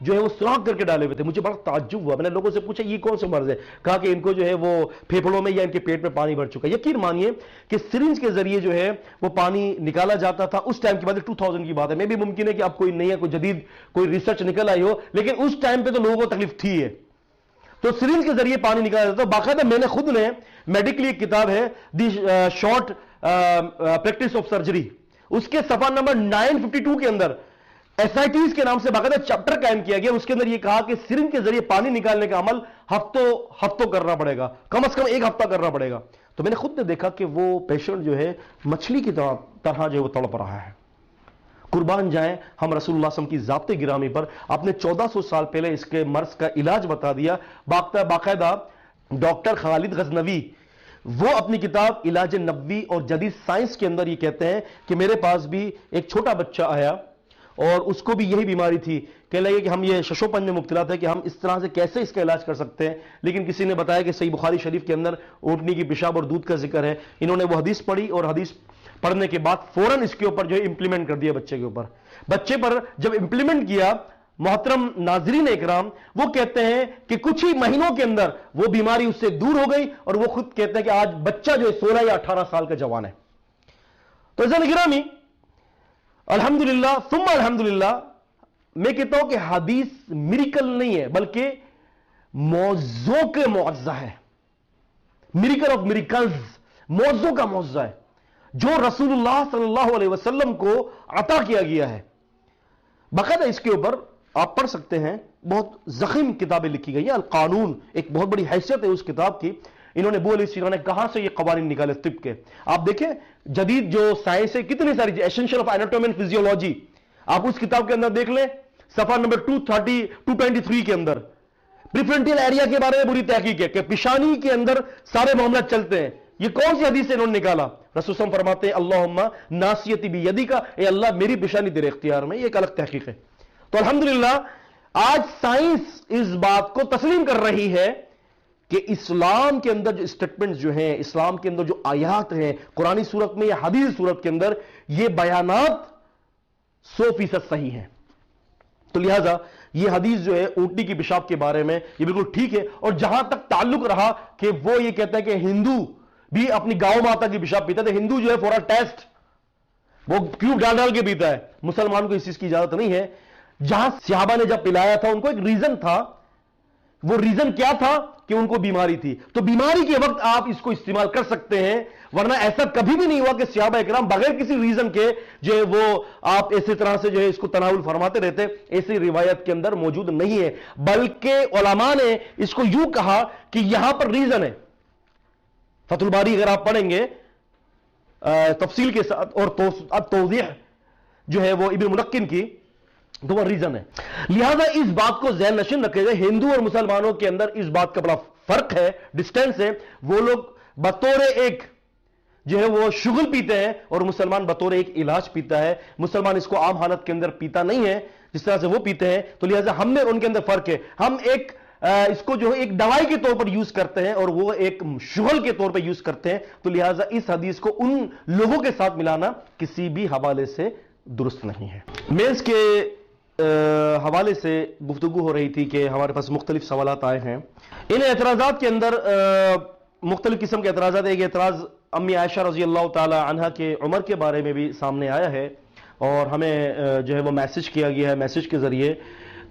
جو ہے وہ سراخ کر کے ڈالے ہوئے تھے. مجھے بڑا تعجب ہوا. میں نے لوگوں سے پوچھا یہ کون سا مرض ہے؟ کہا کہ ان کو جو ہے وہ پھیپھڑوں میں یا ان کے پیٹ میں پانی بھر چکا ہے. یقین مانیے کہ سرنج کے ذریعے جو ہے وہ پانی نکالا جاتا تھا. اس ٹائم کی بات ہے, 2000 کی بات ہے. میں بھی ممکن ہے کہ اب کوئی نئی کوئی جدید کوئی ریسرچ نکل آئی ہو, لیکن اس ٹائم پہ تو لوگوں کو تکلیف تھی ہے. تو سرنج کے ذریعے پانی نکالا جاتا ہے. باقاعدہ میں نے خود نے میڈیکلی ایک کتاب ہے the short practice of surgery, اس کے صفحہ نمبر 952 کے اندر ایسائٹیز کے نام سے باقاعدہ چیپٹر قائم کیا گیا. اس کے اندر یہ کہا کہ سرنج کے ذریعے پانی نکالنے کا عمل ہفتوں کرنا پڑے گا, کم از کم 1 ہفتہ کرنا پڑے گا. تو میں نے خود نے دیکھا کہ وہ پیشنٹ جو ہے مچھلی کی طرح جو ہے وہ تڑپ رہا ہے. قربان جائیں ہم رسول اللہ صلی اللہ علیہ وسلم کی ذات گرامی پر. آپ نے 1400 سال پہلے اس کے مرض کا علاج بتا دیا. باقاعدہ ڈاکٹر خالد غزنوی وہ اپنی کتاب علاج نبوی اور جدید سائنس کے اندر یہ کہتے ہیں کہ میرے پاس بھی ایک چھوٹا بچہ آیا اور اس کو بھی یہی بیماری تھی. کہنے لگے کہ ہم یہ ششوپن میں مبتلا تھے کہ ہم اس طرح سے کیسے اس کا علاج کر سکتے ہیں. لیکن کسی نے بتایا کہ صحیح بخاری شریف کے اندر اونٹنی کی پیشاب اور دودھ کا ذکر ہے. انہوں نے وہ حدیث پڑھی اور حدیث پڑھنے کے بعد فوراً اس کے اوپر جو ہے امپلیمنٹ کر دیا بچے کے اوپر. بچے پر جب امپلیمنٹ کیا محترم ناظرین اکرام وہ کہتے ہیں کہ کچھ ہی مہینوں کے اندر وہ بیماری اس سے دور ہو گئی اور وہ خود کہتے ہیں کہ آج بچہ جو ہے 16 یا 18 سال کا جوان ہے. تو عزیزان گرامی الحمدللہ ثم الحمدللہ میں کہتا ہوں کہ حدیث میریکل نہیں ہے بلکہ معجزوں کے معجزہ ہے. میریکل آف میریکلز، معجزوں کا معجزہ ہے جو رسول اللہ صلی اللہ علیہ وسلم کو عطا کیا گیا ہے. باقاعدہ اس کے اوپر آپ پڑھ سکتے ہیں، بہت ضخیم کتابیں لکھی گئی ہیں. القانون ایک بہت بڑی حیثیت ہے اس کتاب کی. انہوں نے ابو علیہ سینا نے کہاں سے یہ قوانین نکالے طب کے. آپ دیکھیں جدید جو سائنس ہے کتنی ساری essential of anatomy and physiology آپ اس کتاب کے اندر دیکھ لیں صفحہ نمبر 223 کے اندر پریفرنٹل ایریا کے بارے میں بری تحقیق ہے کہ پیشانی کے اندر سارے معاملات چلتے ہیں. یہ کون سی حدیث سے انہوں نے نکالا؟ رسول صلی اللہ علیہ وسلم فرماتے ہیں اللہم ناصیتی بیدیکا، اے اللہ میری پیشانی تیرے اختیار میں. یہ ایک الگ تحقیق ہے. تو الحمدللہ آج سائنس اس بات کو تسلیم کر رہی ہے کہ اسلام کے اندر جو اسٹیٹمنٹس جو ہیں، اسلام کے اندر جو آیات ہیں قرآنی صورت میں یا حدیث صورت کے اندر، یہ بیانات 100% صحیح ہیں. تو لہذا یہ حدیث جو ہے اونٹنی کی پیشاب کے بارے میں یہ بالکل ٹھیک ہے. اور جہاں تک تعلق رہا کہ وہ یہ کہتا ہے کہ ہندو بھی اپنی گاؤں ماتا کی پیشاب پیتا ہے، تو ہندو جو ہے فور اے ٹیسٹ وہ کیوں ڈال کے پیتا ہے. مسلمان کو اس چیز کی اجازت نہیں ہے. جہاں صحابہ نے جب پلایا تھا ان کو ایک ریزن تھا. وہ ریزن کیا تھا کہ ان کو بیماری تھی. تو بیماری کے وقت آپ اس کو استعمال کر سکتے ہیں، ورنہ ایسا کبھی بھی نہیں ہوا کہ صحابہ اکرام بغیر کسی ریزن کے جو ہے وہ آپ اسی طرح سے جو ہے اس کو تناول فرماتے رہتے. ایسی روایت کے اندر موجود نہیں ہے. بلکہ علماء نے اس کو یوں کہا کہ یہاں پر ریزن ہے. فتح الباری اگر آپ پڑھیں گے تفصیل کے ساتھ اور توضیح جو ہے وہ ابن ملقن کی، تو وہ ریزن ہے. لہذا اس بات کو ذہن نشین رکھے گا ہندو اور مسلمانوں کے اندر اس بات کا بڑا فرق ہے، ڈسٹینس ہے. وہ لوگ بطور ایک جو ہے وہ شغل پیتے ہیں اور مسلمان بطور ایک علاج پیتا ہے. مسلمان اس کو عام حالت کے اندر پیتا نہیں ہے جس طرح سے وہ پیتے ہیں. تو لہذا ہم میں ان کے اندر فرق ہے. ہم ایک اس کو جو ہے ایک دوائی کے طور پر یوز کرتے ہیں اور وہ ایک شغل کے طور پر یوز کرتے ہیں. تو لہذا اس حدیث کو ان لوگوں کے ساتھ ملانا کسی بھی حوالے سے درست نہیں ہے. میز کے حوالے سے گفتگو ہو رہی تھی کہ ہمارے پاس مختلف سوالات آئے ہیں. ان اعتراضات کے اندر مختلف قسم کے اعتراضات. ایک اعتراض امی عائشہ رضی اللہ تعالی عنہا کے عمر کے بارے میں بھی سامنے آیا ہے اور ہمیں جو ہے وہ میسج کیا گیا ہے میسج کے ذریعے.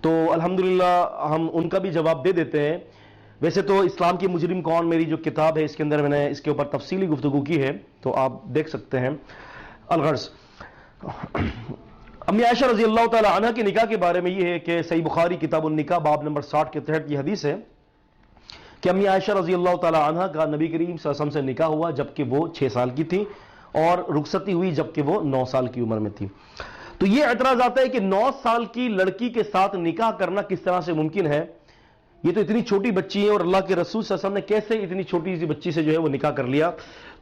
تو الحمدللہ ہم ان کا بھی جواب دے دیتے ہیں. ویسے تو اسلام کی مجرم کون میری جو کتاب ہے اس کے اندر میں نے اس کے اوپر تفصیلی گفتگو کی ہے تو آپ دیکھ سکتے ہیں. الغرض امی عائشہ رضی اللہ تعالی عنہ کے نکاح کے بارے میں یہ ہے کہ صحیح بخاری کتاب النکاح باب نمبر 60 کے تحت یہ حدیث ہے کہ امی عائشہ رضی اللہ تعالی عنہ کا نبی کریم صلی اللہ علیہ وسلم سے نکاح ہوا جبکہ وہ 6 سال کی تھی اور رخصتی ہوئی جبکہ وہ 9 سال کی عمر میں تھی. تو یہ اعتراض آتا ہے کہ 9 سال کی لڑکی کے ساتھ نکاح کرنا کس طرح سے ممکن ہے؟ یہ تو اتنی چھوٹی بچی ہے اور اللہ کے رسول صلی اللہ علیہ وسلم نے کیسے اتنی چھوٹی سی بچی سے جو ہے وہ نکاح کر لیا؟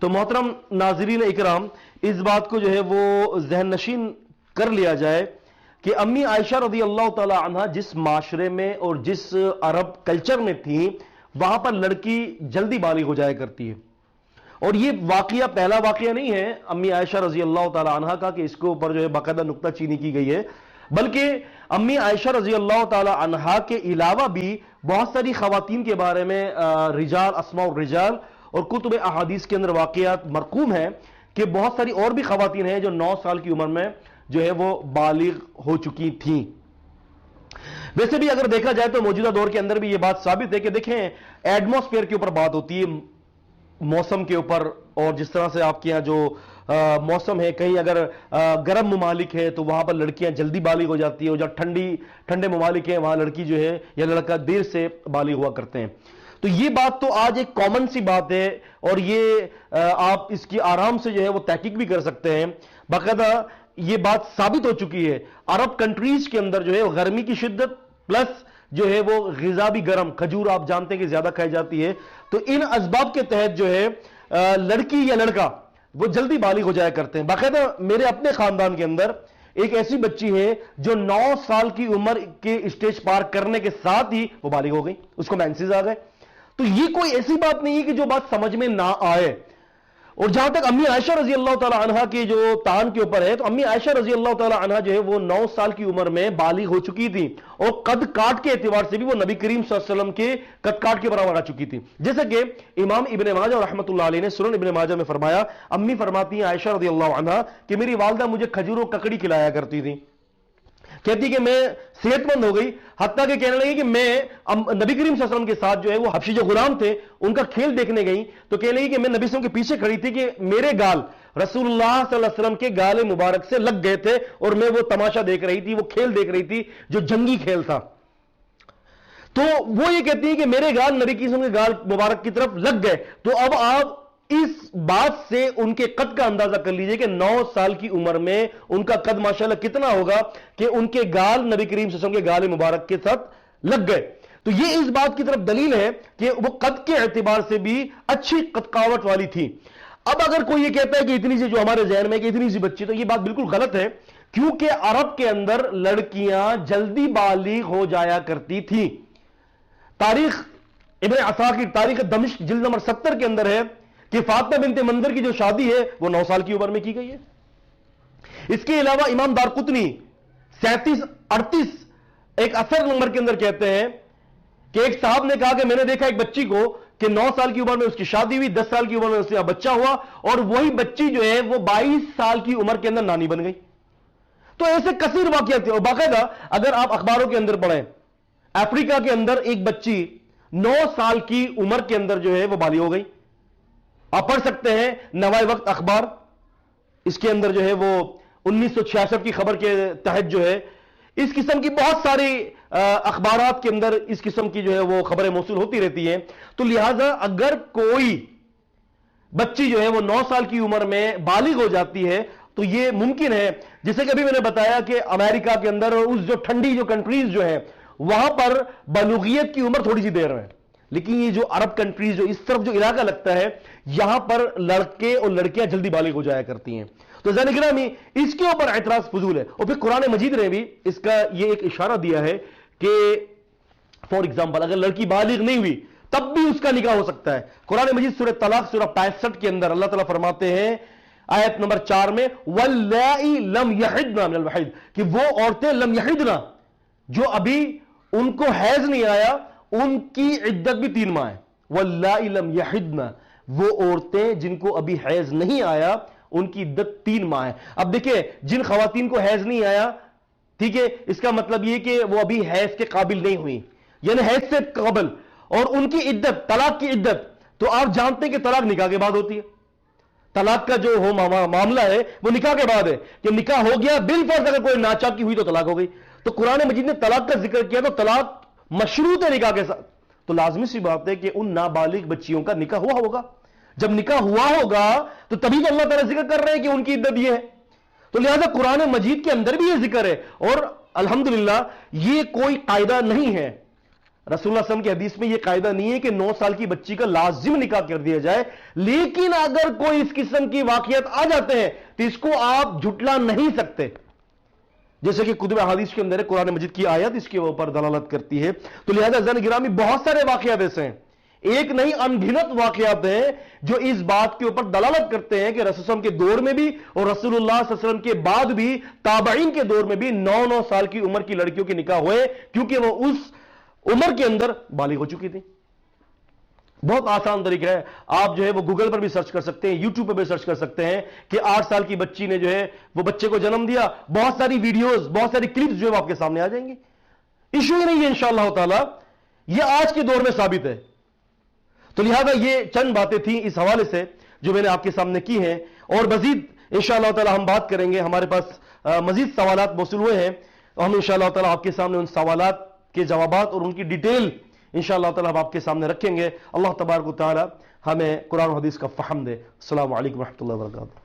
تو محترم ناظرین اکرام اس بات کو جو ہے وہ ذہن نشین کر لیا جائے کہ امی عائشہ رضی اللہ تعالی عنہ جس معاشرے میں اور جس عرب کلچر میں تھی وہاں پر لڑکی جلدی بالغ ہو جایا کرتی ہے. اور یہ واقعہ پہلا واقعہ نہیں ہے امی عائشہ رضی اللہ تعالی عنہ کا کہ اس کے اوپر جو ہے باقاعدہ نکتہ چینی کی گئی ہے، بلکہ امی عائشہ رضی اللہ تعالی عنہ کے علاوہ بھی بہت ساری خواتین کے بارے میں رجال اسماء الرجال اور کتب احادیث کے اندر واقعات مرقوم ہیں کہ بہت ساری اور بھی خواتین ہیں جو 9 سال کی عمر میں جو ہے وہ بالغ ہو چکی تھیں. ویسے بھی اگر دیکھا جائے تو موجودہ دور کے اندر بھی یہ بات ثابت ہے کہ دیکھیں ایٹماسفیئر کے اوپر بات ہوتی ہے، موسم کے اوپر، اور جس طرح سے آپ کے یہاں جو موسم ہے کہیں اگر گرم ممالک ہے تو وہاں پر لڑکیاں جلدی بالغ ہو جاتی ہیں اور جب ٹھنڈے ممالک ہیں وہاں لڑکی جو ہے یا لڑکا دیر سے بالغ ہوا کرتے ہیں. تو یہ بات تو آج ایک کامن سی بات ہے، اور یہ آپ اس کی آرام سے جو ہے وہ تحقیق بھی کر سکتے ہیں، باقاعدہ یہ بات ثابت ہو چکی ہے۔ عرب کنٹریز کے اندر جو ہے گرمی کی شدت پلس جو ہے وہ غذا بھی گرم، کھجور آپ جانتے ہیں کہ زیادہ کھائی جاتی ہے، تو ان اسباب کے تحت جو ہے لڑکی یا لڑکا وہ جلدی بالغ ہو جایا کرتے ہیں۔ باقاعدہ میرے اپنے خاندان کے اندر ایک ایسی بچی ہے جو 9 سال کی عمر کے اسٹیج پار کرنے کے ساتھ ہی وہ بالغ ہو گئی، اس کو مینسز آ گئے۔ تو یہ کوئی ایسی بات نہیں ہے کہ جو بات سمجھ میں نہ آئے۔ اور جہاں تک امی عائشہ رضی اللہ تعالی عنہا کی جو تان کے اوپر ہے، تو امی عائشہ رضی اللہ تعالی عنہا جو ہے وہ 9 سال کی عمر میں بالغ ہو چکی تھی، اور قد کاٹ کے اعتبار سے بھی وہ نبی کریم صلی اللہ علیہ وسلم کے قد کاٹ کے برابر آ چکی تھی۔ جیسے کہ امام ابن ماجہ رحمۃ اللہ علیہ نے سنن ابن ماجہ میں فرمایا، امی فرماتی ہیں عائشہ رضی اللہ عنہا کہ میری والدہ مجھے کھجور و ککڑی کھلایا کرتی تھی، کہتی کہ میں صحت مند ہو گئی، حتیٰ کہ کہنے لگی کہ میں نبی کریم صلی اللہ علیہ وسلم کے ساتھ جو ہے وہ حبشی جو غلام تھے ان کا کھیل دیکھنے گئی، تو کہنے لگی کہ میں نبی صلی اللہ علیہ وسلم کے پیچھے کھڑی تھی کہ میرے گال رسول اللہ صلی اللہ علیہ وسلم کے گال مبارک سے لگ گئے تھے، اور میں وہ تماشا دیکھ رہی تھی، وہ کھیل دیکھ رہی تھی جو جنگی کھیل تھا۔ تو وہ یہ کہتی ہیں کہ میرے گال نبی کریم صلی اللہ علیہ وسلم کے گال مبارک کی طرف لگ گئے۔ تو اب آپ اس بات سے ان کے قد کا اندازہ کر لیجئے کہ 9 سال کی عمر میں ان کا قد ماشاءاللہ کتنا ہوگا کہ ان کے گال نبی کریم صلی اللہ علیہ وسلم کے گال مبارک کے ساتھ لگ گئے۔ تو یہ اس بات کی طرف دلیل ہے کہ وہ قد کے اعتبار سے بھی اچھی قدقاوٹ والی تھی۔ اب اگر کوئی یہ کہتا ہے کہ اتنی سی جو ہمارے ذہن میں کہ اتنی سی بچی، تو یہ بات بالکل غلط ہے، کیونکہ عرب کے اندر لڑکیاں جلدی بالغ ہو جایا کرتی تھی۔ تاریخ ابن عساکر تاریخ دمشق جلد نمبر 70 کے اندر ہے کہ فاطمہ بنت منظر کی جو شادی ہے وہ 9 سال کی عمر میں کی گئی ہے۔ اس کے علاوہ امام دارقطنی 3738 ایک اثر نمبر کے اندر کہتے ہیں کہ ایک صاحب نے کہا کہ میں نے دیکھا ایک بچی کو کہ 9 سال کی عمر میں اس کی شادی ہوئی، 10 سال کی عمر میں اس کا بچہ ہوا، اور وہی بچی جو ہے وہ 22 سال کی عمر کے اندر نانی بن گئی۔ تو ایسے کثیر واقعات تھے، اور باقاعدہ اگر آپ اخباروں کے اندر پڑھیں، افریقہ کے اندر ایک بچی 9 سال کی عمر کے اندر جو ہے وہ بالغ ہو گئی۔ آپ پڑھ سکتے ہیں نوائے وقت اخبار، اس کے اندر جو ہے وہ 1966 کی خبر کے تحت جو ہے اس قسم کی بہت ساری اخبارات کے اندر اس قسم کی جو ہے وہ خبریں موصول ہوتی رہتی ہیں۔ تو لہٰذا اگر کوئی بچی جو ہے وہ 9 سال کی عمر میں بالغ ہو جاتی ہے تو یہ ممکن ہے، جیسے کہ ابھی میں نے بتایا کہ امریکہ کے اندر اس جو ٹھنڈی جو کنٹریز جو ہیں وہاں پر بلوغیت کی عمر تھوڑی سی دیر ہے، لیکن یہ جو عرب کنٹریز جو اس طرف جو علاقہ لگتا ہے یہاں پر لڑکے اور لڑکیاں جلدی بالغ ہو جایا کرتی ہیں۔ تو ذہن گرامی اس کے اوپر اعتراض فضول ہے۔ اور پھر قرآن مجید نے بھی اس کا یہ ایک اشارہ دیا ہے کہ فار ایگزامپل اگر لڑکی بالغ نہیں ہوئی تب بھی اس کا نکاح ہو سکتا ہے۔ قرآن مجید سورہ طلاق سورہ 65 کے اندر اللہ تعالیٰ فرماتے ہیں آیت نمبر 4 میں وَاللَّائِي لَمْ يَحِدْنَا مِنَ الْمَحِيضِ، کہ وہ عورتیں لم یحدنا جو ابھی ان کو حیض نہیں آیا ان کی عدت بھی 3 ماہ ہے۔ وَاللَّائِي لَمْ يَحِدْنَا، وہ عورتیں جن کو ابھی حیض نہیں آیا ان کی عدت 3 ماہ ہے۔ اب دیکھیں جن خواتین کو حیض نہیں آیا، ٹھیک ہے، اس کا مطلب یہ کہ وہ ابھی حیض کے قابل نہیں ہوئی، یعنی حیض سے قبل، اور ان کی عدت طلاق کی عدت تو آپ جانتے ہیں کہ طلاق نکاح کے بعد ہوتی ہے۔ طلاق کا جو معاملہ ہے وہ نکاح کے بعد ہے کہ نکاح ہو گیا بالفرض اگر کوئی ناچاکی ہوئی تو طلاق ہو گئی۔ تو قرآن مجید نے طلاق کا ذکر کیا تو طلاق مشروط ہے نکاح کے ساتھ، تو لازمی سی بات ہے کہ ان نابالغ بچیوں کا نکاح ہوا ہوگا۔ جب نکاح ہوا ہوگا تو تبھی تو اللہ تعالیٰ ذکر کر رہے ہیں کہ ان کی عدت یہ ہے۔ تو لہذا قرآن مجید کے اندر بھی یہ ذکر ہے، اور الحمدللہ یہ کوئی قاعدہ نہیں ہے، رسول اللہ صلی اللہ علیہ وسلم کی حدیث میں یہ قاعدہ نہیں ہے کہ 9 سال کی بچی کا لازم نکاح کر دیا جائے، لیکن اگر کوئی اس قسم کی واقعات آ جاتے ہیں تو اس کو آپ جھٹلا نہیں سکتے، جیسے کہ کتب احادیث کے اندر قرآن مجید کی آیت اس کے اوپر دلالت کرتی ہے۔ تو لہذا ذہن گرامی بہت سارے واقعات ایسے ہیں، ایک نہیں ان گنت واقعات ہیں جو اس بات کے اوپر دلالت کرتے ہیں کہ رسول اللہ صلی اللہ علیہ وسلم کے دور میں بھی اور رسول اللہ صلی اللہ علیہ وسلم کے بعد بھی تابعین کے دور میں بھی 9 سال کی عمر کی لڑکیوں کے نکاح ہوئے، کیونکہ وہ اس عمر کے اندر بالغ ہو چکی تھی۔ بہت آسان طریقہ ہے، آپ جو ہے وہ گوگل پر بھی سرچ کر سکتے ہیں، یوٹیوب پر بھی سرچ کر سکتے ہیں کہ 8 سال کی بچی نے جو ہے وہ بچے کو جنم دیا، بہت ساری ویڈیوز بہت ساری کلپس جو ہے وہ آپ کے سامنے آ جائیں گی۔ ایشو ہی نہیں ہے انشاءاللہ تعالی، یہ آج کے دور میں ثابت ہے۔ تو لہذا یہ چند باتیں تھیں اس حوالے سے جو میں نے آپ کے سامنے کی ہیں، اور مزید انشاءاللہ تعالی ہم بات کریں گے، ہمارے پاس مزید سوالات موصول ہوئے ہیں، اور ہم انشاءاللہ تعالی آپ کے سامنے ان سوالات کے جوابات اور ان کی ڈیٹیل انشاءاللہ تعالی ہم آپ کے سامنے رکھیں گے. اللہ تبارک و تعالی ہمیں قرآن و حدیث کا فہم دے. السلام علیکم ورحمۃ اللہ وبرکاتہ.